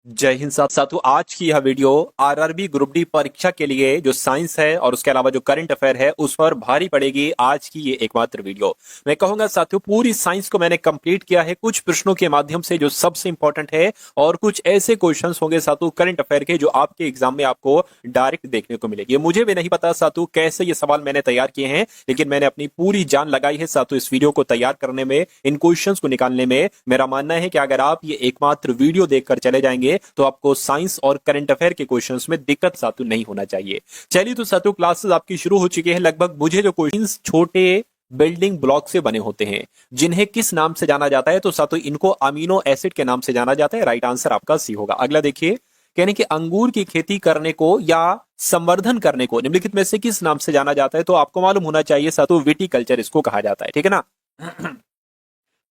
जय हिंद साथियों। आज की यह वीडियो आरआरबी ग्रुप डी परीक्षा के लिए जो साइंस है और उसके अलावा जो करंट अफेयर है उस पर भारी पड़ेगी। आज की ये एकमात्र वीडियो मैं कहूंगा साथियों, पूरी साइंस को मैंने कंप्लीट किया है कुछ प्रश्नों के माध्यम से जो सबसे इंपॉर्टेंट है, और कुछ ऐसे क्वेश्चंस होंगे साथियों करंट अफेयर के जो आपके एग्जाम में आपको डायरेक्ट देखने को मिलेगी। मुझे भी नहीं पता साथियों कैसे ये सवाल मैंने तैयार किए हैं, लेकिन मैंने अपनी पूरी जान लगाई है साथियों इस वीडियो को तैयार करने में, इन क्वेश्चंस को निकालने में। मेरा मानना है कि अगर आप ये एकमात्र वीडियो देखकर चले जाएंगे तो आपको साइंस और करंट अफेयर के क्वेश्चंस में दिक्कत साथियों नहीं होना चाहिए। चलिए तो साथियों क्लासेस आपकी शुरू हो चुकी है। लगभग मुझे जो क्वेश्चंस छोटे बिल्डिंग ब्लॉक से बने होते हैं जिन्हें किस नाम से जाना जाता है, तो साथियों इनको अमीनो एसिड के नाम से जाना जाता है। राइट आंसर आपका सी होगा। अगला देखिए, यानी कि अंगूर की खेती करने को या संवर्धन करने को निम्नलिखित में से किस नाम से जाना जाता है, तो आपको मालूम होना चाहिए साथियों विटीकल्चर इसको कहा जाता है। ठीक है ना।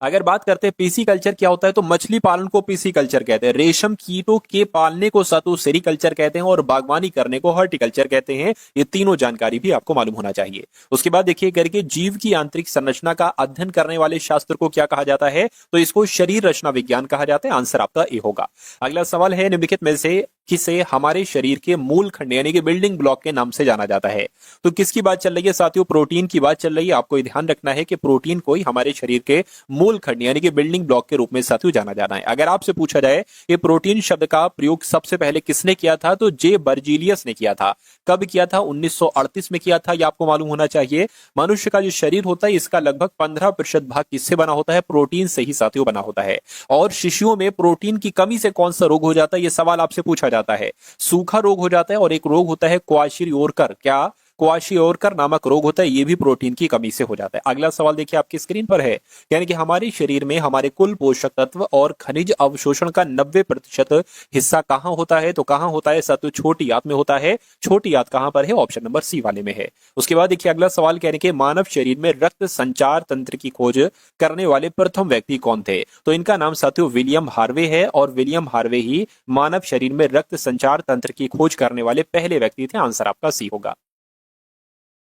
अगर बात करते हैं पीसी कल्चर क्या होता है, तो मछली पालन को पीसी कल्चर कहते हैं, रेशम कीटों के पालने को सातु सेरीकल्चर कहते हैं, और बागवानी करने को हॉर्टिकल्चर कहते हैं। ये तीनों जानकारी भी आपको मालूम होना चाहिए। उसके बाद देखिए करके जीव की आंतरिक संरचना का अध्ययन करने वाले शास्त्र को क्या कहा जाता है, तो इसको शरीर रचना विज्ञान कहा जाता है। आंसर आपका ए होगा। अगला सवाल है निम्नलिखित में से किसे हमारे शरीर के मूल खंड यानी कि बिल्डिंग ब्लॉक के नाम से जाना जाता है, तो किसकी बात चल रही है साथियों, प्रोटीन की बात चल रही है। आपको ध्यान रखना है कि प्रोटीन को ही हमारे शरीर के मूल खंड यानी कि बिल्डिंग ब्लॉक के रूप में साथियों जाना जाना है। अगर आपसे पूछा जाए कि प्रोटीन शब्द का प्रयोग सबसे पहले किसने किया था, तो जे बर्जीलियस ने किया था। कब किया था, 1938 में किया था। यह आपको मालूम होना चाहिए। मनुष्य का जो शरीर होता है इसका लगभग 15% भाग किससे बना होता है, प्रोटीन से ही साथियों बना होता है। और शिशुओं में प्रोटीन की कमी से कौन सा रोग हो जाता है, यह सवाल आपसे पूछा जाता है। सूखा रोग हो जाता है, और एक रोग होता है क्वाशियोरकर, क्या क्वाशियोरकर नामक रोग होता है, यह भी प्रोटीन की कमी से हो जाता है। अगला सवाल देखिए आपकी स्क्रीन पर है, यानी कि हमारे शरीर में हमारे कुल पोषक तत्व और खनिज अवशोषण का 90% हिस्सा कहां होता है, तो कहां होता है साथियों, छोटी आंत में होता है। छोटी आंत कहां पर है, ऑप्शन नंबर सी वाले में है। उसके बाद देखिए अगला सवाल, यानी कि मानव शरीर में रक्त संचार तंत्र की खोज करने वाले प्रथम व्यक्ति कौन थे, तो इनका नाम साथियों विलियम हार्वे है, और विलियम हार्वे ही मानव शरीर में रक्त संचार तंत्र की खोज करने वाले पहले व्यक्ति थे। आंसर आपका सी होगा।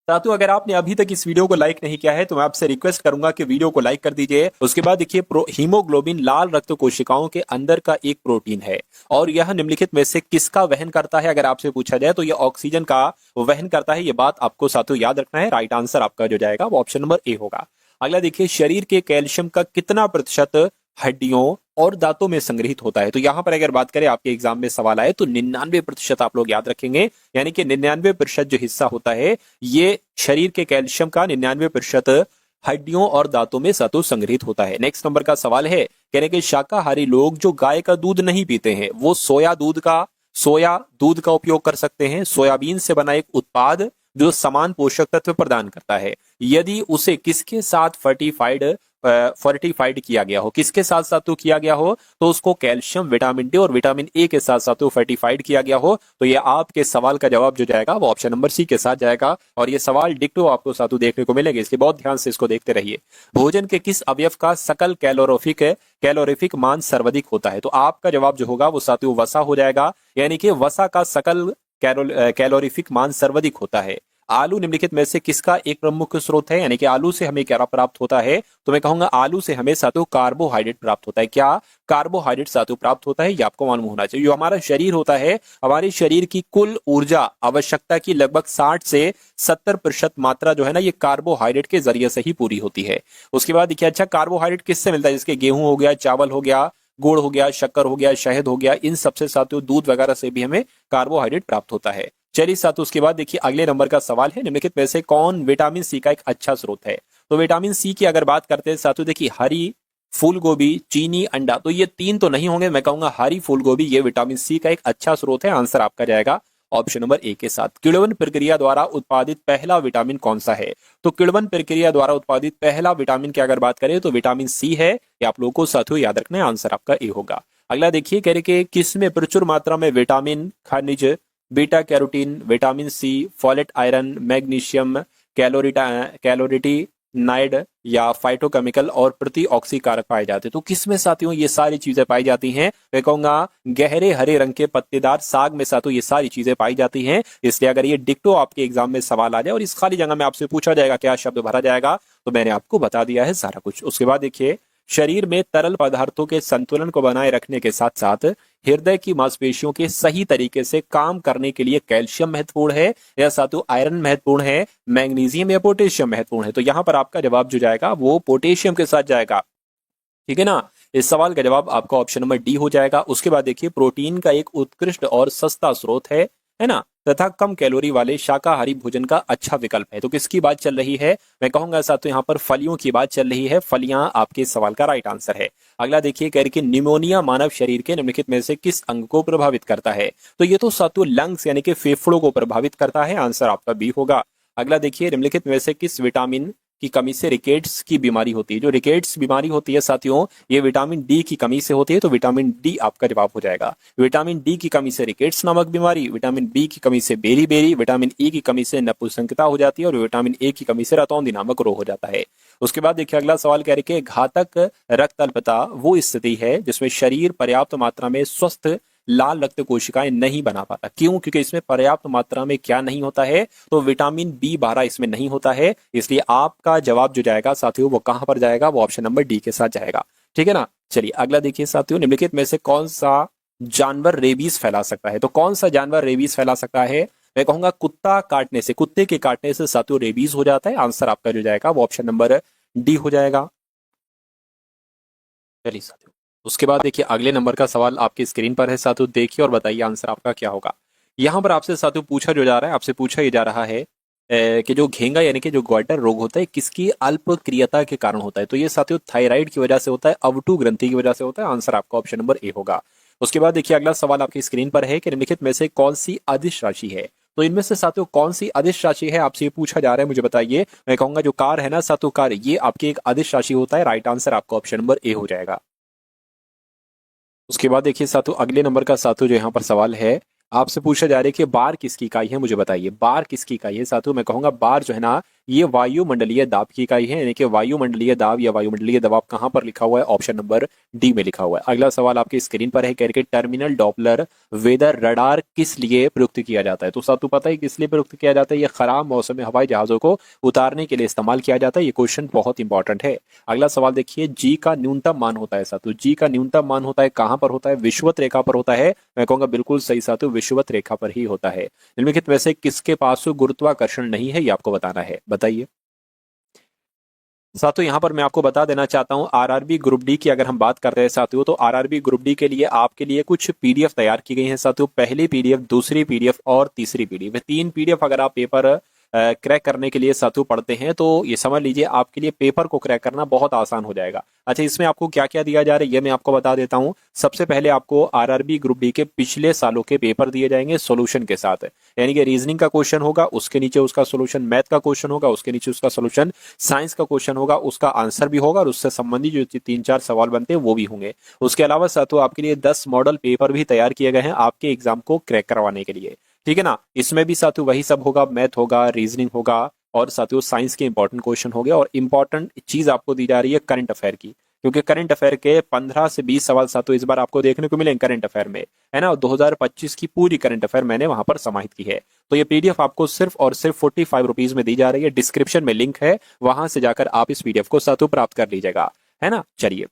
साथियों अगर आपने अभी तक इस वीडियो को लाइक नहीं किया है तो मैं आपसे रिक्वेस्ट करूंगा कि वीडियो को लाइक कर दीजिए। उसके बाद देखिए हीमोग्लोबिन लाल रक्त कोशिकाओं के अंदर का एक प्रोटीन है, और यह निम्नलिखित में से किसका वहन करता है, अगर आपसे पूछा जाए तो यह ऑक्सीजन का वहन करता है। यह बात आपको साथियों याद रखना है। राइट आंसर आपका जो जाएगा वो ऑप्शन नंबर ए होगा। अगला देखिए, शरीर के कैल्शियम का कितना प्रतिशत हड्डियों और दांतों में संग्रहित होता है, तो यहां पर अगर बात करें आपके एग्जाम में सवाल आए तो 99% आप लोग याद रखेंगे, यानी कि 99% जो हिस्सा होता है ये शरीर के कैल्शियम का 99% हड्डियों और दांतों में सातों संग्रहित होता है। नेक्स्ट नंबर का सवाल है, कहने के शाकाहारी लोग जो गाय का दूध नहीं पीते हैं वो सोया दूध का उपयोग कर सकते हैं। सोयाबीन से बना एक उत्पाद जो समान पोषक तत्व प्रदान करता है, यदि उसे किसके साथ फर्टिफाइड किया गया हो, किसके साथ साथ तो किया गया हो, तो उसको कैल्शियम, विटामिन डी और विटामिन ए के साथ साथ तो फर्टिफाइड किया गया हो, तो ये आपके सवाल का जवाब जो जाएगा वो ऑप्शन नंबर सी के साथ जाएगा। और ये सवाल डिक्टो आपको साथों देखने को मिलेंगे, इसलिए बहुत ध्यान से इसको देखते रहिए। भोजन के किस अवयव का सकल कैलोरीफिक मान सर्वाधिक होता है, तो आपका जवाब जो होगा वो साथियों वसा हो जाएगा, यानी कि वसा का सकल कैलोरीफिक मान सर्वाधिक होता है। आलू निम्नलिखित में से किसका एक प्रमुख स्रोत है, यानी कि आलू से हमें क्या प्राप्त होता है, तो मैं कहूंगा आलू से हमें साथियों कार्बोहाइड्रेट प्राप्त होता है। क्या कार्बोहाइड्रेट साथियों प्राप्त होता है, ये आपको मालूम होना चाहिए। जो हमारा शरीर होता है, हमारे शरीर की कुल ऊर्जा आवश्यकता की लगभग 60 से 70% मात्रा जो है ना ये कार्बोहाइड्रेट के जरिए से ही पूरी होती है। उसके बाद देखिए अच्छा कार्बोहाइड्रेट किससे मिलता है, जिसके गेहूं हो गया, चावल हो गया, गुड़ हो गया, शक्कर हो गया, शहद हो गया, इन सबसे साथियों दूध वगैरह से भी हमें कार्बोहाइड्रेट प्राप्त होता है। चलिए साथियों उसके बाद देखिए अगले नंबर का सवाल है, निम्नलिखित में से कौन विटामिन सी का एक अच्छा स्रोत है, तो विटामिन सी की अगर बात करते हैं साथियों देखिए हरी फूल गोभी, चीनी, अंडा, तो ये तीन तो नहीं होंगे। मैं कहूंगा हरी फूल गोभी ये विटामिन सी का एक अच्छा स्रोत है। आंसर आपका जाएगा ऑप्शन नंबर ए के साथ। किण्वन प्रक्रिया द्वारा उत्पादित पहला विटामिन कौन सा है, तो किण्वन प्रक्रिया द्वारा उत्पादित पहला विटामिन की अगर बात करें तो विटामिन सी है। ये आप लोगों को साथियों याद रखना है। आंसर आपका ए होगा। अगला देखिए कह रहे कि किसमें प्रचुर मात्रा में विटामिन, खनिज, beta carotene, vitamin C, folate, iron, magnesium, कैलोरिटीनाइड या फाइटोकेमिकल और प्रतिऑक्सी कारक पाए जाते हैं, तो किसमें साथियों ये सारी चीजें पाई जाती हैं, मैं कहूंगा गहरे हरे रंग के पत्तेदार साग में साथियों ये सारी चीजें पाई जाती हैं। इसलिए अगर ये डिक्टो आपके एग्जाम में सवाल आ जाए और इस खाली जगह में आपसे पूछा जाएगा क्या शब्द भरा जाएगा, तो मैंने आपको बता दिया है सारा कुछ। उसके बाद देखिए शरीर में तरल पदार्थों के संतुलन को बनाए रखने के साथ साथ हृदय की मांसपेशियों के सही तरीके से काम करने के लिए कैल्शियम महत्वपूर्ण है, या साथियों आयरन महत्वपूर्ण है, मैग्नीशियम या पोटेशियम महत्वपूर्ण है? तो यहां पर आपका जवाब जो जाएगा वो पोटेशियम के साथ जाएगा। ठीक है ना। इस सवाल का जवाब आपका ऑप्शन नंबर डी हो जाएगा। उसके बाद देखिए, प्रोटीन का एक उत्कृष्ट और सस्ता स्रोत है ना, तथा कम कैलोरी वाले शाकाहारी भोजन का अच्छा विकल्प है। तो किसकी बात चल रही है? मैं कहूंगा साथियों यहाँ पर फलियों की बात चल रही है। फलियां आपके सवाल का राइट आंसर है। अगला देखिए, कह रही कि निमोनिया मानव शरीर के निम्नलिखित में से किस अंग को प्रभावित करता है? तो ये तो साथियों लंग्स यानी कि फेफड़ों को प्रभावित करता है। आंसर आपका बी होगा। अगला देखिए, निम्नलिखित में से किस विटामिन की कमी से रिकेट्स की बीमारी होती है? जो रिकेट्स बीमारी होती है साथियों, ये विटामिन डी की कमी से होती है। तो विटामिन डी आपका जवाब हो जाएगा। विटामिन डी की कमी से रिकेट्स नामक बीमारी, विटामिन बी की कमी से बेरी बेरी, विटामिन ई की कमी से नपुंसकता हो जाती है, और विटामिन ए की कमी से रतौंधी नामक रोग हो जाता है। उसके बाद देखिए, अगला सवाल कह रहे कि घातक रक्त अल्पता वो स्थिति है जिसमें शरीर पर्याप्त मात्रा में स्वस्थ लाल रक्त कोशिकाएं नहीं बना पाता। क्यों? क्योंकि इसमें पर्याप्त मात्रा में क्या नहीं होता है? तो विटामिन B12 इसमें नहीं होता है। इसलिए आपका जवाब जो जाएगा साथियों वो कहां पर जाएगा? वो ऑप्शन नंबर डी के साथ जाएगा। ठीक है ना। चलिए अगला देखिए साथियों, निम्नलिखित में से कौन सा जानवर रेबीज फैला सकता है? तो कौन सा जानवर रेबीज फैला सकता है? मैं कहूंगा कुत्ते के काटने से साथियों रेबीज हो जाता है। आंसर आपका जो जाएगा वो ऑप्शन नंबर डी हो जाएगा। चलिए साथियों, उसके बाद देखिए अगले नंबर का सवाल आपकी स्क्रीन पर है साथियों, देखिए और बताइए आंसर आपका क्या होगा। यहां पर आपसे साथियों पूछा जो जा रहा है, आपसे पूछा ये जा रहा है कि जो घेंगा यानी कि जो ग्वाइटर रोग होता है किसकी अल्प क्रियता के कारण होता है? तो ये साथियों थायराइड की वजह से होता है, अवटु ग्रंथि की वजह से होता है। आंसर आपका ऑप्शन नंबर ए होगा। उसके बाद देखिए अगला सवाल आपकी स्क्रीन पर है कि निम्नलिखित में से कौन सी अदिश राशि है? तो इनमें से साथियों कौन सी अदिश राशि है आपसे ये पूछा जा रहा है, मुझे बताइए। मैं कहूंगा जो कार है ना साथियों, कार ये आपकी एक अदिश राशि होता है। राइट आंसर आपका ऑप्शन नंबर ए हो जाएगा। उसके बाद देखिए साथियों, अगले नंबर का साथियों जो यहाँ पर सवाल है, आपसे पूछा जा रहा है कि बार किसकी इकाई है, मुझे बताइए। बार किसकी इकाई है साथियों? मैं कहूंगा बार जो है ना, ये वायुमंडलीय दाब की इकाई है। यानी कि वायुमंडलीय दाब या वायुमंडलीय दबाव कहां पर लिखा हुआ है? ऑप्शन नंबर डी में लिखा हुआ है। अगला सवाल आपकी स्क्रीन पर है, कह रहे टर्मिनल डॉपलर वेदर रडार किस लिए प्रयुक्त किया जाता है? तो साथियों पता है किस लिए प्रयुक्त किया जाता है? ये खराब मौसम में हवाई जहाजों को उतारने के लिए इस्तेमाल किया जाता है। ये क्वेश्चन बहुत इंपॉर्टेंट है। अगला सवाल देखिए, जी का न्यूनतम मान होता है साथियों, जी का न्यूनतम मान होता है कहां पर होता है? विषुवत रेखा पर होता है। मैं कहूंगा बिल्कुल सही साथियों, विषुवत रेखा पर ही होता है। निम्नलिखित में से किसके पास गुरुत्वाकर्षण नहीं है? ये आपको बताना है, बताइए साथियों। यहां पर मैं आपको बता देना चाहता हूं, आरआरबी ग्रुप डी की अगर हम बात करते हैं साथियों, तो आरआरबी ग्रुप डी के लिए आपके लिए कुछ पीडीएफ तैयार की गई हैं साथियों। पहली पीडीएफ, दूसरी पीडीएफ और तीसरी पीडीएफ, तीन पीडीएफ अगर आप पेपर क्रैक करने के लिए साथियों पढ़ते हैं तो ये समझ लीजिए आपके लिए पेपर को क्रैक करना बहुत आसान हो जाएगा। अच्छा, इसमें आपको क्या क्या दिया जा रहा है ये मैं आपको बता देता हूं। सबसे पहले आपको आरआरबी ग्रुप डी के पिछले सालों के पेपर दिए जाएंगे सॉल्यूशन के साथ। यानी कि रीजनिंग का क्वेश्चन होगा, उसके नीचे उसका सॉल्यूशन, मैथ का क्वेश्चन होगा, उसके नीचे उसका सॉल्यूशन, साइंस का क्वेश्चन होगा, उसका आंसर भी होगा, और उससे संबंधित जो 3-4 सवाल बनते हैं वो भी होंगे। उसके अलावा साथियों आपके लिए 10 मॉडल पेपर भी तैयार किए गए हैं आपके एग्जाम को क्रैक करवाने के लिए। ठीक है ना। इसमें भी साथियों वही सब होगा, मैथ होगा, रीजनिंग होगा, और साथियों साइंस के इंपॉर्टेंट क्वेश्चन हो गए। और इंपॉर्टेंट चीज आपको दी जा रही है करंट अफेयर की, क्योंकि करंट अफेयर के 15 से 20 सवाल साथियों इस बार आपको देखने को मिलेंगे करंट अफेयर में, है ना। 2025 की पूरी करंट अफेयर मैंने वहां पर समाहित की है। तो ये पीडीएफ आपको सिर्फ और सिर्फ 45 रुपीज में दी जा रही है। डिस्क्रिप्शन में लिंक है, वहां से जाकर आप इस पीडीएफ को साथियों प्राप्त कर लीजिएगा, है ना। चलिए,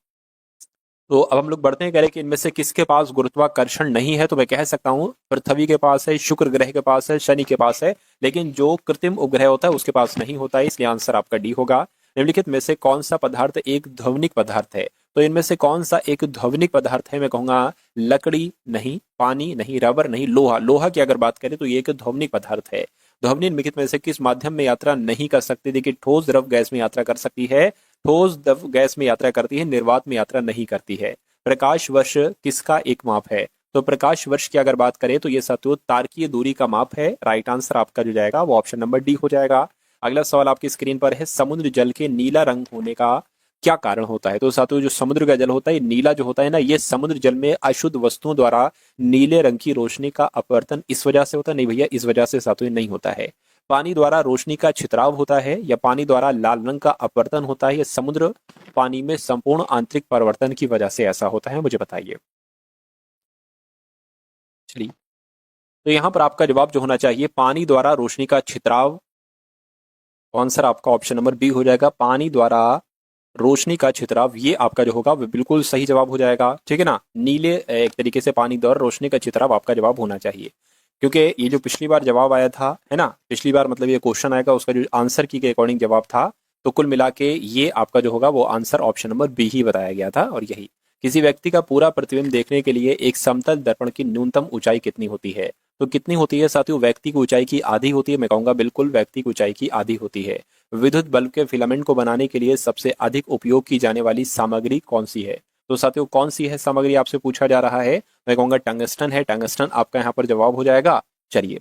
तो अब हम लोग बढ़ते हैं, कह रहे कि इनमें से किसके पास गुरुत्वाकर्षण नहीं है? तो मैं कह सकता हूं पृथ्वी के पास है, शुक्र ग्रह के पास है, शनि के पास है, लेकिन जो कृत्रिम उपग्रह होता है उसके पास नहीं होता है। इसलिए आंसर आपका डी होगा। निम्नलिखित में से कौन सा पदार्थ एक ध्वनिक पदार्थ है? तो इनमें से कौन सा एक ध्वनिक पदार्थ है? मैं कहूंगा लकड़ी नहीं, पानी नहीं, रबर नहीं, लोहा। लोहा की अगर बात करें तो ये एक ध्वनिक पदार्थ है। ध्वनि निम्नलिखित में से किस माध्यम में यात्रा नहीं कर सकती? देखिए, ठोस द्रव गैस में यात्रा कर सकती है, ठोस द्रव गैस में यात्रा करती है, निर्वात में यात्रा नहीं करती है। प्रकाश वर्ष किसका एक माप है? तो प्रकाश वर्ष की अगर बात करें तो ये साथियों तारकीय दूरी का माप है। राइट आंसर आपका जो जाएगा वो ऑप्शन नंबर डी हो जाएगा। अगला सवाल आपकी स्क्रीन पर है, समुद्र जल के नीला रंग होने का क्या कारण होता है? तो साथियों जो समुद्र का जल होता है, नीला जो होता है ना, ये समुद्र जल में अशुद्ध वस्तुओं द्वारा नीले रंग की रोशनी का अपवर्तन इस वजह से होता है। नहीं भैया, इस वजह से साथियों नहीं होता है। पानी द्वारा रोशनी का छितराव होता है, या पानी द्वारा लाल रंग का अपवर्तन होता है, या समुद्र पानी में संपूर्ण आंतरिक परिवर्तन की वजह से ऐसा होता है? मुझे बताइए। चलिए, तो यहां पर आपका जवाब जो होना चाहिए पानी द्वारा रोशनी का छितराव। आंसर आपका ऑप्शन नंबर बी हो जाएगा। पानी द्वारा रोशनी का छितराव, ये आपका जो होगा वो बिल्कुल सही जवाब हो जाएगा। ठीक है ना, नीले एक तरीके से पानी दौर रोशनी का छितराव आपका जवाब होना चाहिए, क्योंकि ये जो पिछली बार जवाब आया था, है ना, पिछली बार मतलब ये क्वेश्चन आएगा उसका जो आंसर की के अकॉर्डिंग जवाब था, तो कुल मिला के ये आपका जो होगा वो आंसर ऑप्शन नंबर बी ही बताया गया था। और यही किसी व्यक्ति का पूरा प्रतिबिंब देखने के लिए एक समतल दर्पण की न्यूनतम ऊंचाई कितनी होती है? तो कितनी होती है साथियों? व्यक्ति की ऊंचाई की आधी होती है। मैं कहूंगा बिल्कुल व्यक्ति की ऊंचाई की आधी होती है। विद्युत बल्ब के फिलामेंट को बनाने के लिए सबसे अधिक उपयोग की जाने वाली सामग्री कौन सी है? तो साथियों कौन सी है सामग्री आपसे पूछा जा रहा है? मैं कहूंगा टंगस्टन है। टंगस्टन आपका यहाँ पर जवाब हो जाएगा। चलिए,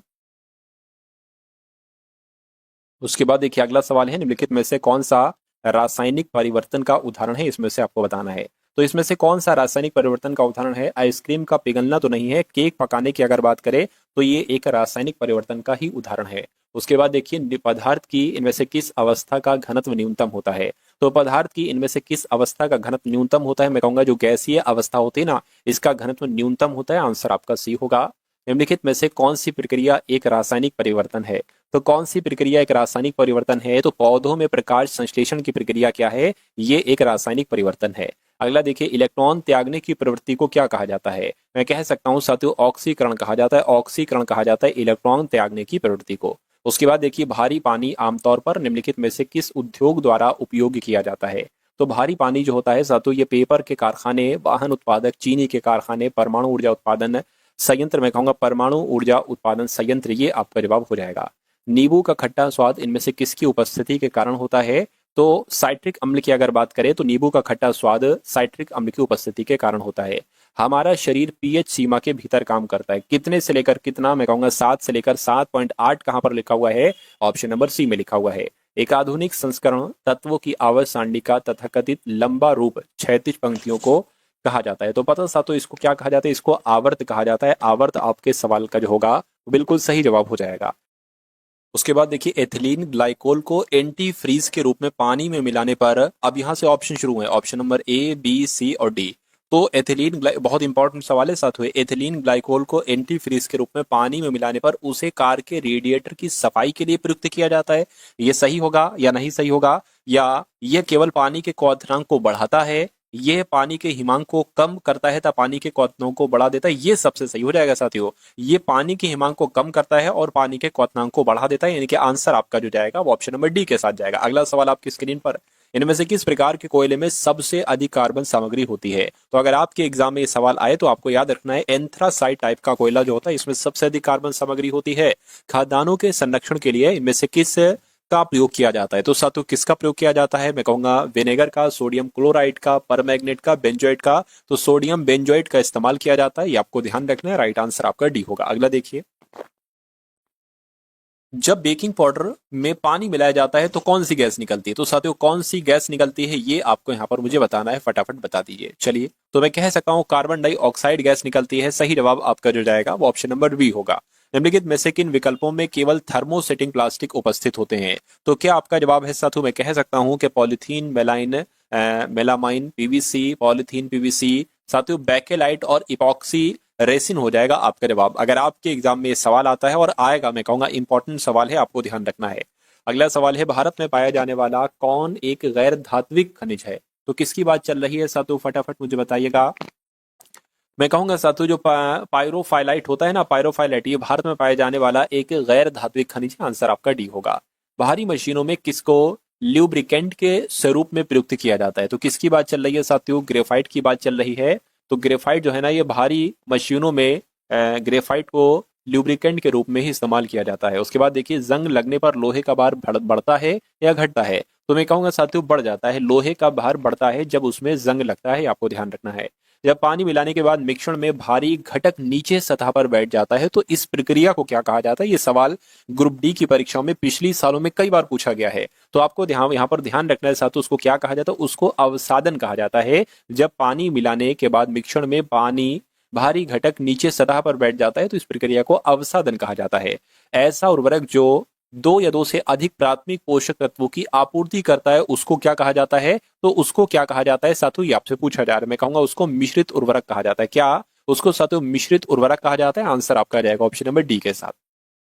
उसके बाद देखिए अगला सवाल है, निम्नलिखित में से कौन सा रासायनिक परिवर्तन का उदाहरण है? इसमें से आपको बताना है। तो इसमें से कौन सा रासायनिक परिवर्तन का उदाहरण है? आइसक्रीम का पिघलना तो नहीं है। केक पकाने की अगर बात करें तो ये एक रासायनिक परिवर्तन का ही उदाहरण है। उसके बाद देखिए पदार्थ की इनमें से किस अवस्था का घनत्व न्यूनतम होता है? तो पदार्थ की इनमें से किस अवस्था का घनत्व न्यूनतम होता है? मैं कहूंगा जो गैसीय अवस्था होती है ना, इसका घनत्व न्यूनतम होता है। आंसर आपका सी होगा। निम्नलिखित में से कौन सी प्रक्रिया एक रासायनिक परिवर्तन है? तो कौन सी प्रक्रिया एक रासायनिक परिवर्तन है? तो पौधों में प्रकाश संश्लेषण की प्रक्रिया क्या है? ये एक रासायनिक परिवर्तन है। अगला देखिए, इलेक्ट्रॉन त्यागने की प्रवृत्ति को क्या कहा जाता है? मैं कह सकता हूं साथियों ऑक्सीकरण कहा जाता है। ऑक्सीकरण कहा जाता है इलेक्ट्रॉन त्यागने की प्रवृत्ति को। उसके बाद देखिए, भारी पानी आमतौर पर निम्नलिखित में से किस उद्योग द्वारा उपयोग किया जाता है? तो भारी पानी जो होता है साथियों, ये पेपर के कारखाने, वाहन उत्पादक, चीनी के कारखाने, परमाणु ऊर्जा उत्पादन संयंत्र, मैं कहूंगा परमाणु ऊर्जा उत्पादन संयंत्र, ये आपका जवाब हो जाएगा। नींबू का खट्टा स्वाद इनमें से किसकी उपस्थिति के कारण होता है? तो साइट्रिक अम्ल की अगर बात करें तो नींबू का खट्टा स्वाद साइट्रिक अम्ल की उपस्थिति के कारण होता है। हमारा शरीर पीएच सीमा के भीतर काम करता है। कितने से लेकर कितना? मैं कहूंगा 7 से लेकर 7.8 कहां पर लिखा हुआ है? ऑप्शन नंबर सी में लिखा हुआ है। एक आधुनिक संस्करण तत्वों की आवर्त सारणी का तथाकथित लंबा रूप क्षैतिज पंक्तियों को कहा जाता है। तो पता सा तो इसको क्या कहा जाता है? इसको आवर्त कहा जाता है। आवर्त आपके सवाल का जो होगा बिल्कुल सही जवाब हो जाएगा। उसके बाद देखिए, एथिलीन ग्लाइकोल को एंटी फ्रीज के रूप में पानी में मिलाने पर, अब यहां से ऑप्शन शुरू है, ऑप्शन नंबर ए, बी, सी और डी। तो बहुत इंपॉर्टेंट सवाल है साथ हुए, एथिलीन ग्लाइकोल को एंटी फ्रीज के रूप में पानी में मिलाने पर उसे कार के रेडिएटर की सफाई के लिए प्रयुक्त किया जाता है। ये सही होगा या नहीं सही होगा? या यह केवल पानी के क्वथनांक को बढ़ाता है, यह पानी के हिमांक को कम करता है तथा पानी के क्वथनांक को बढ़ा देता है? ये सबसे सही हो जाएगा साथियों। ये पानी के हिमांक को कम करता है और पानी के क्वथनांक को बढ़ा देता है, यानी कि आंसर आपका जो जाएगा वो ऑप्शन नंबर डी के साथ जाएगा। अगला सवाल आपकी स्क्रीन पर, इनमें से किस प्रकार के कोयले में सबसे अधिक कार्बन सामग्री होती है? तो अगर आपके एग्जाम में ये सवाल आए तो आपको याद रखना है, एंथ्रासाइट टाइप का कोयला जो होता है इसमें सबसे अधिक कार्बन सामग्री होती है। खाद्यान्नों के संरक्षण के लिए इनमें से किस का प्रयोग किया जाता है? तो साथियों किसका प्रयोग किया जाता है? मैं कहूंगा विनेगर का, सोडियम क्लोराइड का, परमैंगनेट का, बेंजोएट का। तो सोडियम बेंजोएट का इस्तेमाल किया जाता है, ये आपको ध्यान रखना है। राइट आंसर आपका डी होगा। अगला देखिए, जब बेकिंग पाउडर में पानी मिलाया जाता है तो कौन सी गैस निकलती है? तो साथियों कौन सी गैस निकलती है ये आपको यहाँ पर मुझे बताना है, फटाफट बता दीजिए। चलिए, तो मैं कह सकता हूँ कार्बन डाइऑक्साइड गैस निकलती है। सही जवाब आपका जो जाएगा वो ऑप्शन नंबर बी होगा। निम्नलिखित में से किन विकल्पों में केवल थर्मोसेटिंग प्लास्टिक उपस्थित होते हैं? तो क्या आपका जवाब है साथियों? मैं कह सकता हूँ कि polythene, melamine, PVC, polythene, PVC, साथियों बैकेलाइट और इपॉक्सी रेसिन हो जाएगा आपका जवाब। अगर आपके एग्जाम में ये सवाल आता है और आएगा, मैं कहूंगा इंपॉर्टेंट सवाल है, आपको ध्यान रखना है। अगला सवाल है, भारत में पाया जाने वाला कौन एक गैर धात्विक खनिज है? तो किसकी बात चल रही है साथियों? फटाफट मुझे बताइएगा। मैं कहूंगा साथियों जो पायरोफाइलाइट होता है ना, पायरोफाइलाइट, ये भारत में पाए जाने वाला एक गैर धात्विक खनिज है। आंसर आपका डी होगा। भारी मशीनों में किसको ल्यूब्रिकेंट के स्वरूप में प्रयुक्त किया जाता है? तो किसकी बात चल रही है साथियों? ग्रेफाइट की बात चल रही है। तो ग्रेफाइट जो है ना, ये भारी मशीनों में ग्रेफाइट को ल्यूब्रिकेंट के रूप में ही इस्तेमाल किया जाता है। उसके बाद देखिए, जंग लगने पर लोहे का भार बढ़ता है या घटता है? तो मैं कहूंगा साथियों बढ़ जाता है। लोहे का भार बढ़ता है जब उसमें जंग लगता है, आपको ध्यान रखना है। जब पानी मिलाने के बाद मिश्रण में भारी घटक नीचे सतह पर बैठ जाता है तो इस प्रक्रिया को क्या कहा जाता है? ये सवाल ग्रुप डी की परीक्षाओं में पिछली सालों में कई बार पूछा गया है। तो आपको यहाँ पर ध्यान रखना है साथियों, उसको क्या कहा जाता है? उसको अवसादन कहा जाता है। जब पानी मिलाने के बाद मिश्रण में पानी भारी घटक नीचे सतह पर बैठ जाता है तो इस प्रक्रिया को अवसादन कहा जाता है। ऐसा उर्वरक जो 2 या 2 से अधिक प्राथमिक पोषक तत्वों की आपूर्ति करता है उसको क्या कहा जाता है? तो उसको क्या कहा जाता है साथियों? ये आपसे पूछा जा रहा है। मैं कहूंगा उसको मिश्रित उर्वरक कहा जाता है। क्या उसको साथियों मिश्रित उर्वरक कहा जाता है? आंसर आपका रहेगा ऑप्शन नंबर डी के साथ।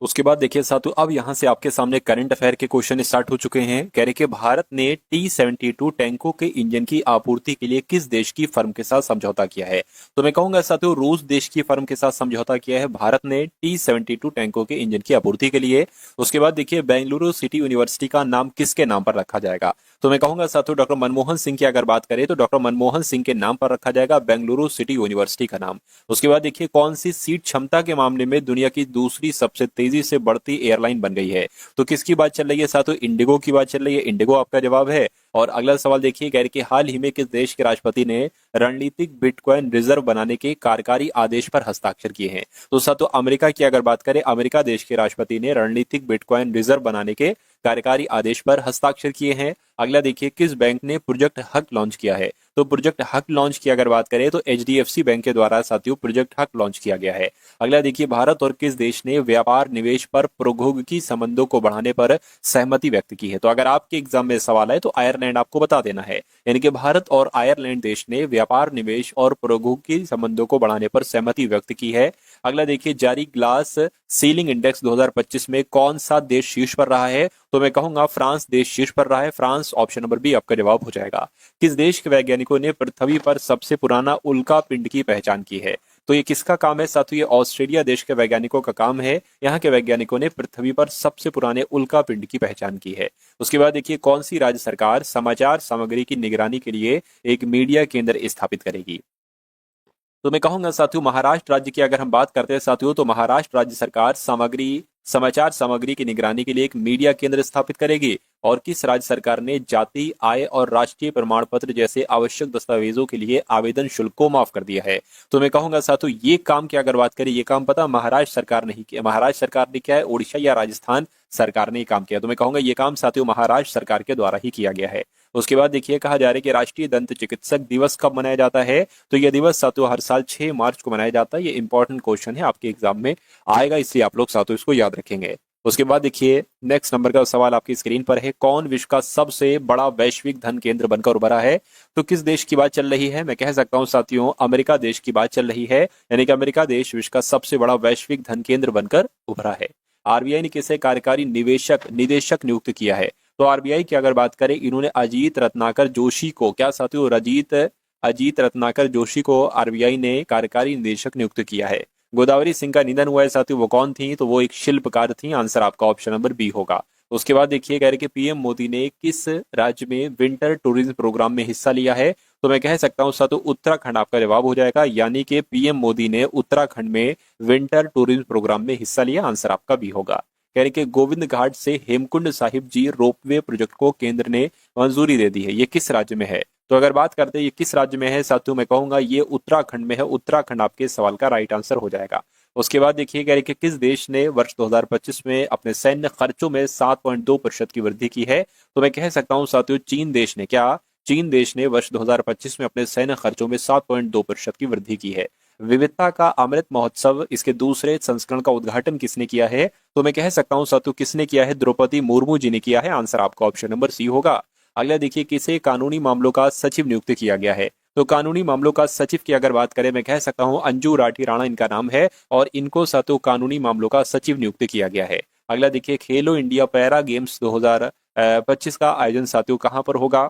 उसके बाद देखिए साथियों, अब यहाँ से आपके सामने करंट अफेयर के क्वेश्चन स्टार्ट हो चुके हैं। कह रहे कि भारत ने T-72 टैंकों के इंजन की आपूर्ति के लिए किस देश की फर्म के साथ समझौता किया है? तो मैं कहूंगा साथियों, रूस देश की फर्म के साथ समझौता किया है भारत ने T-72 टैंकों के इंजन की आपूर्ति के लिए। उसके बाद देखिए, बेंगलुरु सिटी यूनिवर्सिटी का नाम किसके नाम पर रखा जाएगा? तो मैं कहूंगा साथियों, डॉक्टर मनमोहन सिंह की अगर बात करें तो डॉक्टर मनमोहन सिंह के नाम पर रखा जाएगा बेंगलुरु सिटी यूनिवर्सिटी का नाम। उसके बाद देखिए, कौन सी सीट क्षमता के मामले में दुनिया की दूसरी सबसे तेजी से बढ़ती एयरलाइन बन गई है? तो किसकी बात चल रही है साथियों? इंडिगो की बात चल रही है। इंडिगो आपका जवाब है। और अगला सवाल देखिए, कह रहे कि हाल ही में किस देश के राष्ट्रपति ने रणनीतिक बिटकॉइन रिजर्व बनाने के कार्यकारी आदेश पर हस्ताक्षर किए हैं? तो साथियों, अमेरिका की अगर बात करें, अमेरिका देश के राष्ट्रपति ने रणनीतिक बिटकॉइन रिजर्व बनाने के कार्यकारी आदेश पर हस्ताक्षर किए हैं। अगला देखिए, किस बैंक ने प्रोजेक्ट हक लॉन्च किया है? तो प्रोजेक्ट हक लॉन्च की अगर बात करें तो HDFC बैंक के द्वारा साथियों प्रोजेक्ट हक लॉन्च किया गया है। अगला देखिए, भारत और किस देश ने व्यापार निवेश पर प्रौद्योगिकी संबंधों को बढ़ाने पर सहमति व्यक्त की है? तो अगर आपके एग्जाम में सवाल है तो आयरलैंड आपको बता देना है। यानी कि भारत और आयरलैंड देश ने व्यापार निवेश और प्रौद्योगिकी संबंधों को बढ़ाने पर सहमति व्यक्त की है। अगला देखिए, जारी ग्लास सीलिंग इंडेक्स 2025 में कौन सा देश शीर्ष पर रहा है? तो मैं कहूंगा फ्रांस देश शीर्ष पर रहा है। फ्रांस, ऑप्शन नंबर बी आपका जवाब हो जाएगा। किस देश के वैज्ञानिकों ने पृथ्वी पर सबसे पुराना उल्का पिंड की पहचान की है? तो ये किसका काम है साथियों? ये ऑस्ट्रेलिया देश के वैज्ञानिकों का काम है। यहाँ के वैज्ञानिकों ने पृथ्वी पर सबसे पुराने उल्का पिंड की पहचान की है। उसके बाद देखिए, कौन सी राज्य सरकार समाचार सामग्री की निगरानी के लिए एक मीडिया केंद्र स्थापित करेगी? तो मैं कहूंगा साथियों, महाराष्ट्र राज्य की अगर हम बात करते हैं साथियों, तो महाराष्ट्र राज्य सरकार समाचार सामग्री की निगरानी के लिए एक मीडिया केंद्र स्थापित करेगी। और किस राज्य सरकार ने जाति, आय और राष्ट्रीय प्रमाण पत्र जैसे आवश्यक दस्तावेजों के लिए आवेदन शुल्क को माफ कर दिया है? तो मैं कहूंगा साथियों, ये काम की अगर बात करें, ये काम पता महाराष्ट्र सरकार नहीं किया। महाराष्ट्र सरकार ने क्या है? उड़ीसा या राजस्थान सरकार ने ये काम किया। तो मैं कहूंगा ये काम साथियों महाराष्ट्र सरकार के द्वारा ही किया गया है। उसके बाद देखिए, कहा जा रहा है कि राष्ट्रीय दंत चिकित्सक दिवस कब मनाया जाता है? तो यह दिवस साथियों हर साल 6 मार्च को मनाया जाता है। ये इंपॉर्टेंट क्वेश्चन है, आपके एग्जाम में आएगा, इसलिए आप लोग साथियों इसको याद रखेंगे। उसके बाद देखिए, नेक्स्ट नंबर का सवाल आपकी स्क्रीन पर है। कौन विश्व का सबसे बड़ा वैश्विक धन केंद्र बनकर उभरा है? तो किस देश की बात चल रही है? मैं कह सकता हूं साथियों, अमेरिका देश की बात चल रही है। यानी कि अमेरिका देश विश्व का सबसे बड़ा वैश्विक धन केंद्र बनकर उभरा है। RBI ने किसे कार्यकारी निदेशक नियुक्त किया है? तो RBI की अगर बात करें, इन्होंने अजीत रत्नाकर जोशी को, क्या साथियों, अजीत रत्नाकर जोशी को RBI ने कार्यकारी निदेशक नियुक्त किया है। गोदावरी सिंह का निधन हुआ है साथियों, वो कौन थी? तो वो एक शिल्पकार थी। आंसर आपका ऑप्शन नंबर बी होगा। उसके बाद देखिए, कह रहे कि पीएम मोदी ने किस राज्य में विंटर टूरिज्म प्रोग्राम में हिस्सा लिया है? तो मैं कह सकता हूं साथियों उत्तराखंड आपका जवाब हो जाएगा। यानी कि पीएम मोदी ने उत्तराखंड में विंटर टूरिज्म प्रोग्राम में हिस्सा लिया। आंसर आपका भी होगा। कह रहे कि गोविंद घाट से हेमकुंड साहिब जी रोपवे प्रोजेक्ट को केंद्र ने मंजूरी दे दी है। ये किस राज्य में है? तो अगर बात करते हैं ये किस राज्य में है साथियों, मैं कहूंगा ये उत्तराखंड में है। उत्तराखंड आपके सवाल का राइट आंसर हो जाएगा। उसके बाद देखिए, कह रहे कि किस देश ने वर्ष 2025 में अपने सैन्य खर्चों में 7.2% की वृद्धि की है? तो मैं कह सकता हूं साथियों, चीन देश ने। क्या? चीन देश ने वर्ष 2025 में अपने सैन्य खर्चों में 7.2% की वृद्धि की है। विविधता का अमृत महोत्सव, इसके दूसरे संस्करण का उद्घाटन किसने किया है? तो मैं कह सकता हूं साथियों, किसने किया है? द्रौपदी मुर्मू जी ने किया है। आंसर आपका ऑप्शन नंबर सी होगा। अगला देखिए, किसे कानूनी मामलों का सचिव नियुक्त किया गया है? तो कानूनी मामलों का सचिव की अगर बात करें, मैं कह सकता हूं अंजू राठी राणा इनका नाम है और इनको साथियों कानूनी मामलों का सचिव नियुक्त किया गया है। अगला देखिए, खेलो इंडिया पैरा गेम्स 2025 का आयोजन साथियों कहां पर होगा?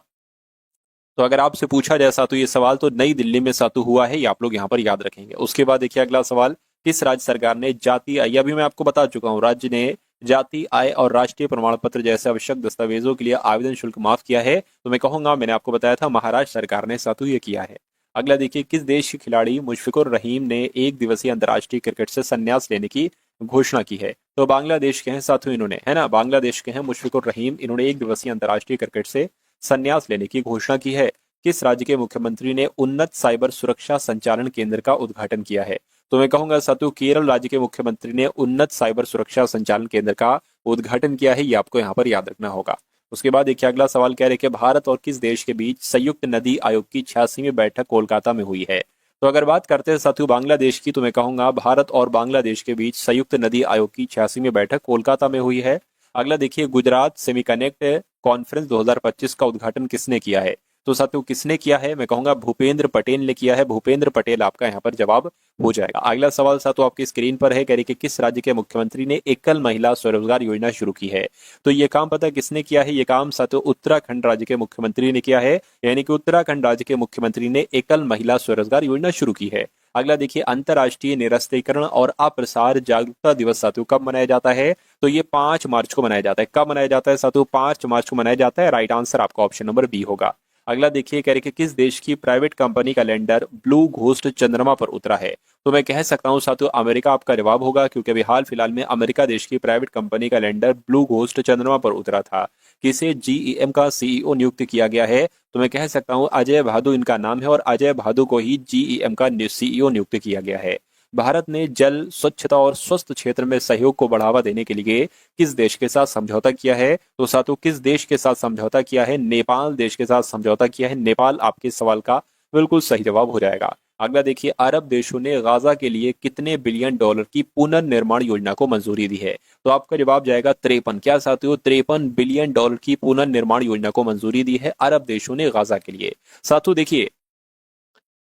तो अगर आपसे पूछा जाए साथियों ये सवाल, तो नई दिल्ली में साथियों हुआ है। ये आप लोग यहाँ पर याद रखेंगे। उसके बाद देखिए, अगला सवाल, किस राज्य सरकार ने जाति, ये अभी मैं आपको बता चुका हूँ, राज्य ने जाति, आय और राष्ट्रीय प्रमाण पत्र जैसे आवश्यक दस्तावेजों के लिए आवेदन शुल्क माफ किया है? तो मैं कहूंगा, मैंने आपको बताया था, महाराष्ट्र सरकार ने साथियों ये किया है। अगला देखिए, किस देश के खिलाड़ी मुशफिकुर रहीम ने एक दिवसीय अंतर्राष्ट्रीय क्रिकेट से संन्यास लेने की घोषणा की है? तो बांग्लादेश के हैं साथियों इन्होंने, है ना, बांग्लादेश के हैं मुशफिकुर रहीम। इन्होंने एक दिवसीय अंतर्राष्ट्रीय क्रिकेट से संन्यास लेने की घोषणा की है। किस राज्य के मुख्यमंत्री ने उन्नत साइबर सुरक्षा संचालन केंद्र का उद्घाटन किया है? तो मैं कहूंगा साथियों, केरल राज्य के मुख्यमंत्री ने उन्नत साइबर सुरक्षा संचालन केंद्र का उद्घाटन किया है। ये आपको यहाँ पर याद रखना होगा। उसके बाद देखिए, अगला सवाल कह रहे कि भारत और किस देश के बीच संयुक्त नदी आयोग की 86वीं बैठक कोलकाता में हुई है? तो अगर बात करते हैं साथियों बांग्लादेश की, तो मैं कहूंगा भारत और बांग्लादेश के बीच संयुक्त नदी आयोग की 86वीं बैठक कोलकाता में हुई है। अगला देखिए, गुजरात सेमीकनेक्ट कॉन्फ्रेंस 2025 का उद्घाटन किसने किया है? तो साथियों किसने किया है? मैं कहूंगा भूपेंद्र पटेल ने किया है। भूपेंद्र पटेल आपका यहाँ पर जवाब हो जाएगा। अगला सवाल साथियों आपकी स्क्रीन पर है, कह रही कि किस राज्य के मुख्यमंत्री ने एकल महिला स्वरोजगार योजना शुरू की है? तो ये काम पता है किसने किया है? ये काम साथियों उत्तराखंड राज्य के मुख्यमंत्री ने किया है, यानी कि उत्तराखंड राज्य के मुख्यमंत्री ने एकल महिला स्वरोजगार योजना शुरू की है। अगला देखिए, अंतर्राष्ट्रीय निरस्तीकरण और अप्रसार जागरूकता दिवस साथियों कब मनाया जाता है? तो ये 5 मार्च को मनाया जाता है। कब मनाया जाता है साथियों? 5 मार्च को मनाया जाता है। राइट आंसर आपका ऑप्शन नंबर बी होगा। अगला देखिए, कह रहे कि किस देश की प्राइवेट कंपनी का लैंडर ब्लू घोस्ट चंद्रमा पर उतरा है? तो मैं कह सकता हूं साथियों अमेरिका आपका जवाब होगा, क्योंकि अभी हाल फिलहाल में अमेरिका देश की प्राइवेट कंपनी का लैंडर ब्लू घोस्ट चंद्रमा पर उतरा था। किसे जीईएम का सीईओ नियुक्त किया गया है? तो मैं कह सकता हूं अजय भादु इनका नाम है, और अजय भादु को ही जीईएम का सीईओ नियुक्त किया गया है। भारत ने जल, स्वच्छता और स्वस्थ क्षेत्र में सहयोग को बढ़ावा देने के लिए किस देश के साथ समझौता किया है? तो साथियों किस देश के साथ समझौता किया है? नेपाल देश के साथ समझौता किया है। नेपाल आपके सवाल का बिल्कुल सही जवाब हो जाएगा। अगला देखिए, अरब देशों ने गाजा के लिए कितने बिलियन डॉलर की पुनर्निर्माण योजना को मंजूरी दी है? तो आपका जवाब जाएगा 53। क्या साथियों? 53 बिलियन डॉलर की पुनर्निर्माण योजना को मंजूरी दी है अरब देशों ने गाजा के लिए। साथियों देखिए,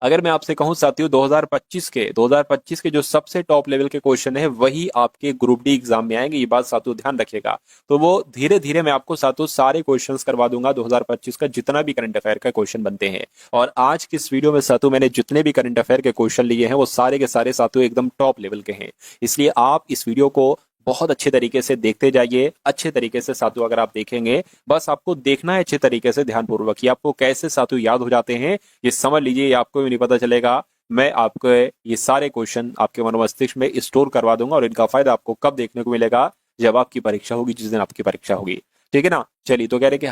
अगर मैं आपसे कहूं साथियों 2025 के जो सबसे टॉप लेवल के क्वेश्चन है वही आपके ग्रुप डी एग्जाम में आएंगे, ये बात साथियों ध्यान रखिएगा। तो वो धीरे धीरे मैं आपको साथियों सारे क्वेश्चंस करवा दूंगा 2025 का जितना भी करंट अफेयर का क्वेश्चन बनते हैं। और आज की इस वीडियो में साथियों मैंने जितने भी करंट अफेयर के क्वेश्चन लिए हैं वो सारे के सारे साथियों एकदम टॉप लेवल के हैं। इसलिए आप इस वीडियो को बहुत अच्छे तरीके से देखते जाइए। अच्छे तरीके से साथियों अगर आप देखेंगे, बस आपको देखना है अच्छे तरीके से ध्यानपूर्वक, ये आपको कैसे साथियों याद हो जाते हैं ये समझ लीजिए, ये आपको भी नहीं पता चलेगा। मैं आपको ये सारे क्वेश्चन आपके मनोमस्तिष्क में स्टोर करवा दूंगा, और इनका फायदा आपको कब देखने को मिलेगा? जब आपकी परीक्षा होगी, जिस दिन आपकी परीक्षा होगी। ठीक है ना? चलिए, तो कह रहे कि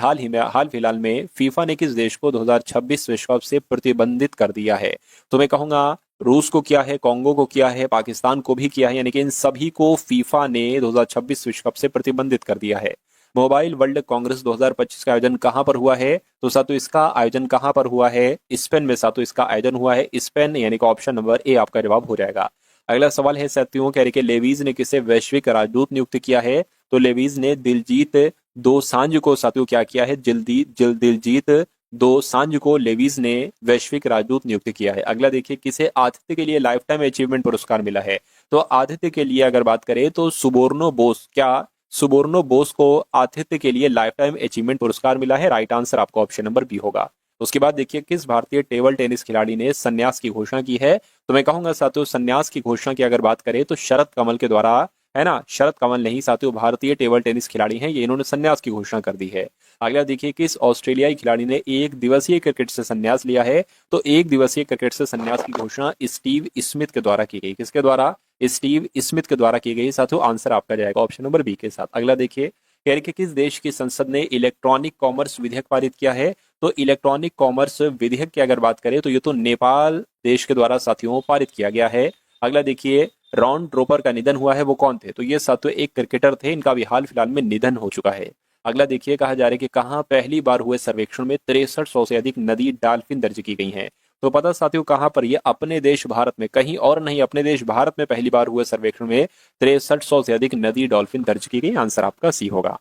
हाल फिलहाल में फीफा ने किस देश को 2026 विश्व कप से प्रतिबंधित कर दिया है? तो मैं कहूंगा रूस को किया है, कांगो को किया है, पाकिस्तान को भी किया है, यानी कि इन सभी को फीफा ने 2026 विश्व कप से प्रतिबंधित कर दिया है। मोबाइल वर्ल्ड कांग्रेस 2025 का आयोजन कहां पर हुआ है? तो साथियों इसका आयोजन कहां पर हुआ है? स्पेन में साथियों इसका आयोजन हुआ है। स्पेन, यानी कि ऑप्शन नंबर ए आपका जवाब हो जाएगा। अगला सवाल है साथियों, कह रहे कि लेवीज ने किसे वैश्विक राजदूत नियुक्त किया है? तो लेवीज ने दिलजीत दोसांझ को साथियों क्या किया है? दिलजीत दोसांझ को लेवीज ने वैश्विक राजदूत नियुक्त किया है। अगला देखिए, किसे आतिथ्य के लिए लाइफ टाइम अचीवमेंट पुरस्कार मिला है? तो आतिथ्य के लिए अगर बात करें तो सुबोर्नो बोस, क्या सुबोर्नो बोस को आतिथ्य के लिए लाइफ टाइम अचीवमेंट पुरस्कार मिला है? राइट आंसर आपका ऑप्शन नंबर बी होगा। उसके बाद देखिए, किस भारतीय टेबल टेनिस खिलाड़ी ने संन्यास की घोषणा की है? तो मैं कहूंगा साथियों संन्यास की घोषणा की अगर बात करें तो शरद कमल के द्वारा, है ना? शरद कमल नहीं साथियों, भारतीय टेबल टेनिस खिलाड़ी हैं ये, इन्होंने संन्यास की घोषणा कर दी है। अगला देखिए, किस ऑस्ट्रेलियाई खिलाड़ी ने एक दिवसीय क्रिकेट से संन्यास लिया है? तो एक दिवसीय क्रिकेट से संन्यास की घोषणा स्टीव स्मिथ के द्वारा की गई। किसके द्वारा? स्टीव स्मिथ के द्वारा की गई। साथियों आंसर आपका जाएगा ऑप्शन नंबर बी के साथ। अगला देखिए, कह रहे कि किस देश की संसद ने इलेक्ट्रॉनिक कॉमर्स विधेयक पारित किया है? तो इलेक्ट्रॉनिक कॉमर्स विधेयक की अगर बात करें तो ये तो नेपाल देश के द्वारा साथियों पारित किया गया है। अगला देखिए, रॉन ड्रोपर का निधन हुआ है, वो कौन थे? तो ये साथियों एक क्रिकेटर थे, इनका भी हाल फिलहाल में निधन हो चुका है। अगला देखिए, कहा जा रहा है कि कहाँ पहली बार हुए सर्वेक्षण में 6300 से अधिक नदी डॉल्फिन दर्ज की गई हैं? तो पता साथियों कहां पर? ये अपने देश भारत में, कहीं और नहीं, अपने देश भारत में पहली बार हुए सर्वेक्षण में 6300 से अधिक नदी डॉल्फिन दर्ज की गई। आंसर आपका सी होगा।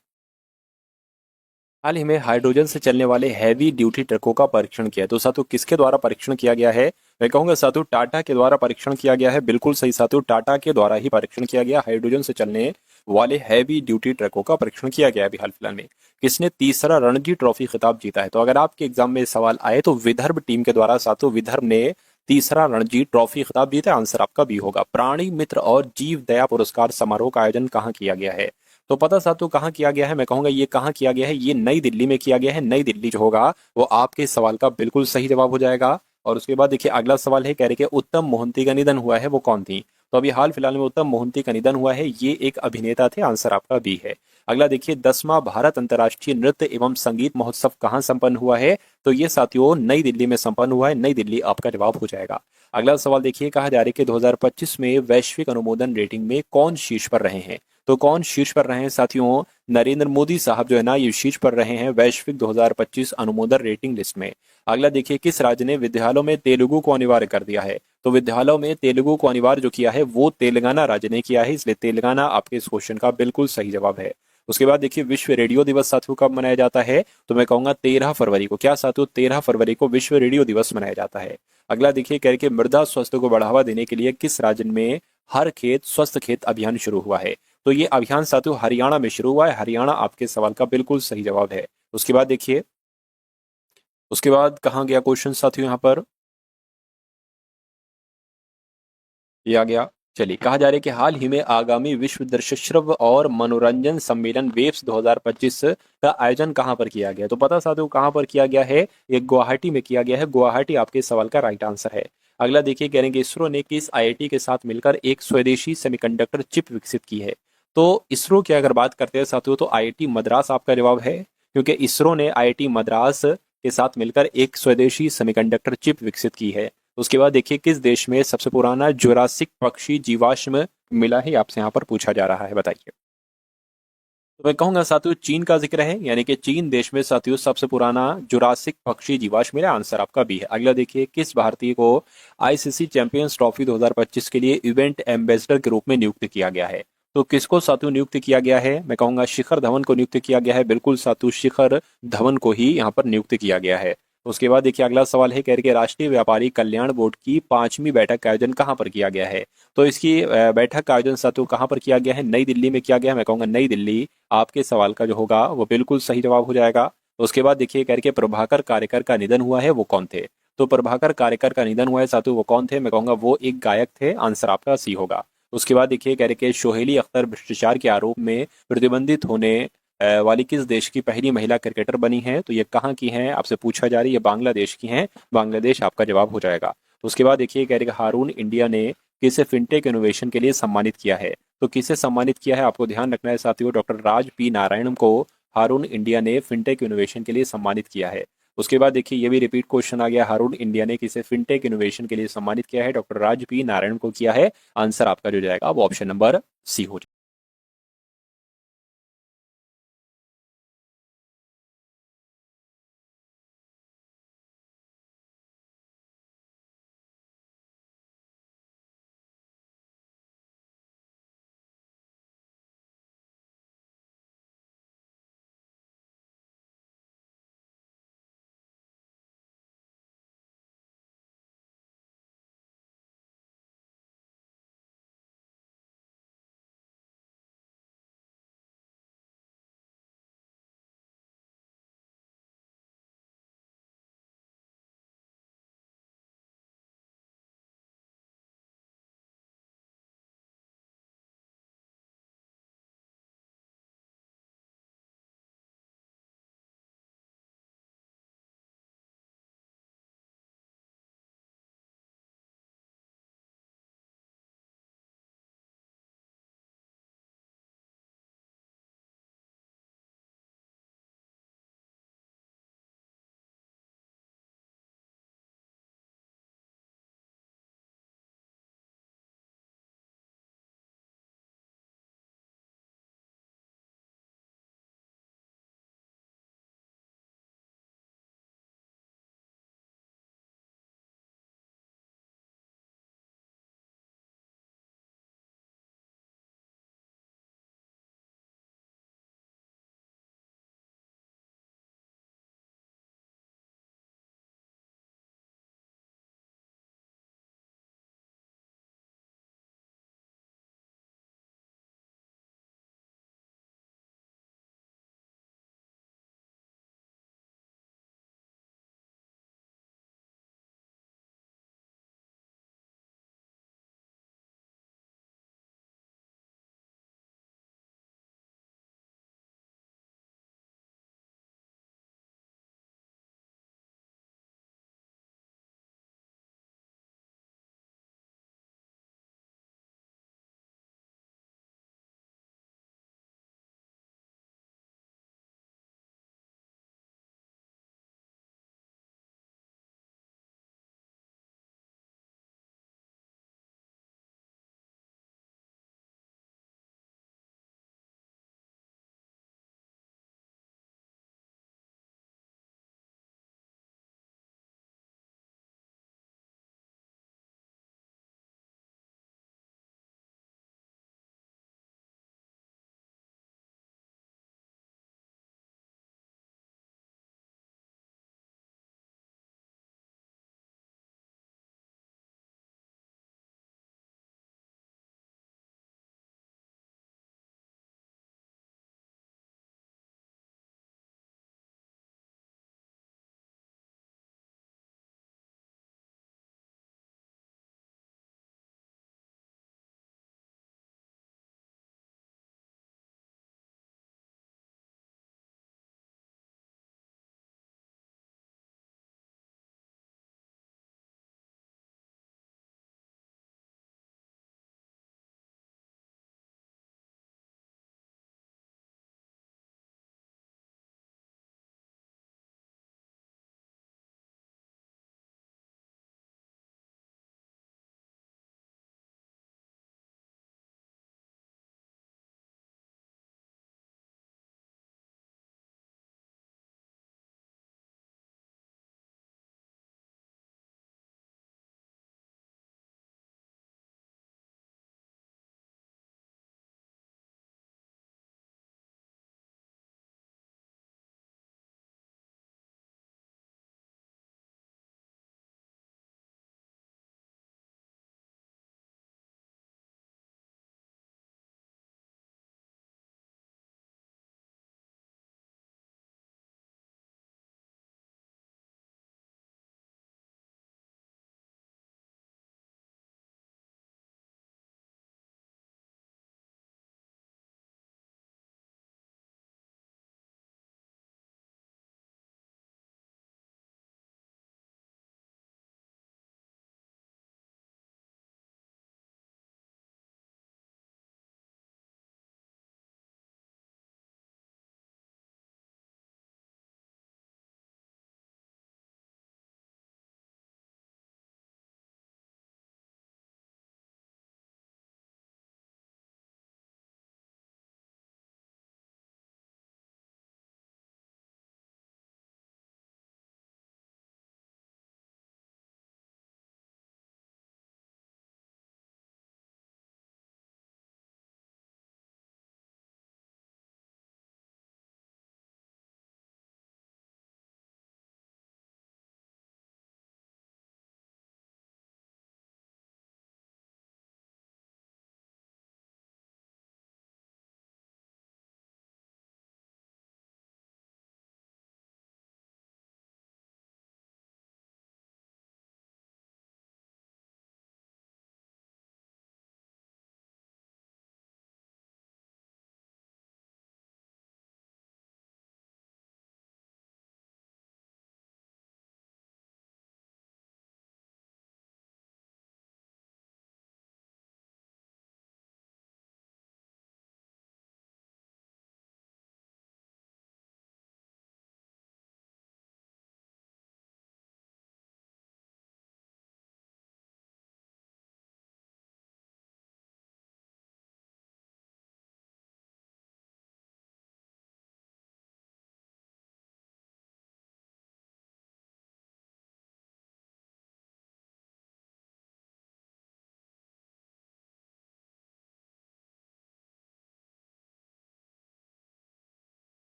हाल ही में हाइड्रोजन से चलने वाले हैवी ड्यूटी ट्रकों का परीक्षण किया है, तो साथियों किसके द्वारा परीक्षण किया गया है? मैं कहूंगा साथियों टाटा के द्वारा परीक्षण किया गया है। बिल्कुल सही साथियों, टाटा के द्वारा ही परीक्षण किया गया। हाइड्रोजन से चलने वाले हैवी ड्यूटी ट्रकों का परीक्षण किया गया अभी हाल फिलहाल में। किसने तीसरा रणजी ट्रॉफी खिताब जीता है? तो अगर आपके एग्जाम में सवाल आए तो विदर्भ टीम के द्वारा साथियों विदर्भ ने तीसरा रणजी ट्रॉफी खिताब जीता। आंसर आपका बी होगा। प्राणी मित्र और जीव दया पुरस्कार समारोह का आयोजन कहाँ किया गया है? तो पता साथियों कहाँ किया गया है? मैं कहूंगा ये कहाँ किया गया है? ये नई दिल्ली में किया गया है। नई दिल्ली जो होगा वो आपके सवाल का बिल्कुल सही जवाब हो जाएगा। और उसके बाद देखिए अगला सवाल है, कह रहे कि उत्तम मोहंती का निधन हुआ है, वो कौन थी? तो अभी हाल फिलहाल में उत्तम मोहंती का निधन हुआ है, ये एक अभिनेता थे। आंसर आपका बी है। अगला देखिए, 10वां भारत अंतर्राष्ट्रीय नृत्य एवं संगीत महोत्सव कहाँ संपन्न हुआ है? तो ये साथियों नई दिल्ली में संपन्न हुआ है। नई दिल्ली आपका जवाब हो जाएगा। अगला सवाल देखिए, कहा जा रहा है कि 2025 में वैश्विक अनुमोदन रेटिंग में कौन शीर्ष पर रहे हैं? तो कौन शीर्ष पर रहे हैं साथियों? नरेंद्र मोदी साहब जो है ना, ये शीर्ष पर रहे हैं वैश्विक 2025 अनुमोदन रेटिंग लिस्ट में। अगला देखिए, किस राज्य ने विद्यालयों में तेलुगु को अनिवार्य कर दिया है? तो विद्यालयों में तेलुगु को अनिवार्य जो किया है वो तेलंगाना राज्य ने किया है, इसलिए तेलंगाना आपके इस क्वेश्चन का बिल्कुल सही जवाब है। उसके बाद देखिए विश्व रेडियो दिवस साथियों कब मनाया जाता है, तो मैं कहूंगा 13 फरवरी को। क्या साथियों, 13 फरवरी को विश्व रेडियो दिवस मनाया जाता है। अगला देखिए कह रहे कि मृदा स्वास्थ्य को बढ़ावा देने के लिए किस राज्य में हर खेत स्वस्थ खेत अभियान शुरू हुआ है, तो ये अभियान साथियों हरियाणा में शुरू हुआ है। हरियाणा आपके सवाल का बिल्कुल सही जवाब है। उसके बाद देखिए, उसके बाद कहाँ गया क्वेश्चन साथियों, यहाँ पर ये आ गया। चलिए, कहा जा रहा है कि हाल ही में आगामी विश्व दृश्यश्रव्य और मनोरंजन सम्मेलन वेव्स 2025 का आयोजन कहां पर किया गया, तो पता साथियों कहां पर किया गया है, ये गुवाहाटी में किया गया है। गुवाहाटी आपके सवाल का राइट आंसर है। अगला देखिए कह रहे हैं कि इसरो ने किस आईआईटी के साथ मिलकर एक स्वदेशी सेमीकंडक्टर चिप विकसित की है, तो इसरो की अगर बात करते हैं साथियों तो आईआईटी मद्रास आपका जवाब है, क्योंकि इसरो ने आईआईटी मद्रास के साथ मिलकर एक स्वदेशी सेमीकंडक्टर चिप विकसित की है। उसके बाद देखिए किस देश में सबसे पुराना जुरासिक पक्षी जीवाश्म मिला है, आपसे यहाँ पर पूछा जा रहा है, बताइए। तो मैं कहूंगा साथियों चीन का जिक्र है, यानी कि चीन देश में साथियों सबसे पुराना जुरासिक पक्षी जीवाश्म मिला। आंसर आपका भी है। अगला देखिए किस भारतीय को आईसीसी चैंपियंस ट्रॉफी 2025 के लिए इवेंट एम्बेसडर के रूप में नियुक्त किया गया है, तो किसको साथियों नियुक्त किया गया है, मैं कहूंगा शिखर धवन को नियुक्त किया गया है। बिल्कुल साथियों शिखर धवन को ही यहाँ पर नियुक्त किया गया है। उसके बाद देखिए अगला सवाल है, कह रहे कि राष्ट्रीय व्यापारी कल्याण बोर्ड की 5वीं बैठक का आयोजन कहाँ पर किया गया है, तो इसकी बैठक का आयोजन साथियों कहाँ पर किया गया है, नई दिल्ली में किया गया है। मैं कहूंगा नई दिल्ली आपके सवाल का जो होगा वो बिल्कुल सही जवाब हो जाएगा। तो उसके बाद देखिए कह रहे कि प्रभाकर कारेकर का निधन हुआ है, वो कौन थे, तो प्रभाकर कारेकर का निधन हुआ है साथियों, वो कौन थे, मैं कहूंगा वो एक गायक थे। आंसर आपका सी होगा। उसके बाद देखिए कह रहे कि सोहेली अख्तर भ्रष्टाचार के आरोप में प्रतिबंधित होने वाली किस देश की पहली महिला क्रिकेटर बनी है, तो ये कहाँ की हैं आपसे पूछा जा रही है, ये बांग्लादेश की हैं। बांग्लादेश आपका जवाब हो जाएगा। उसके बाद देखिए कह रहे कि हारून इंडिया ने किसे फिनटेक इनोवेशन के लिए सम्मानित किया है, तो किसे सम्मानित किया है आपको ध्यान रखना है साथियों, डॉक्टर राज पी नारायण को हारून इंडिया ने फिनटेक इनोवेशन के लिए सम्मानित किया है। उसके बाद देखिए ये भी रिपीट क्वेश्चन आ गया, हारून इंडिया ने किसे फिनटेक इनोवेशन के लिए सम्मानित किया है, डॉक्टर राज पी नारायण को किया है। आंसर आपका जो जाएगा वो ऑप्शन नंबर सी हो जाएगा।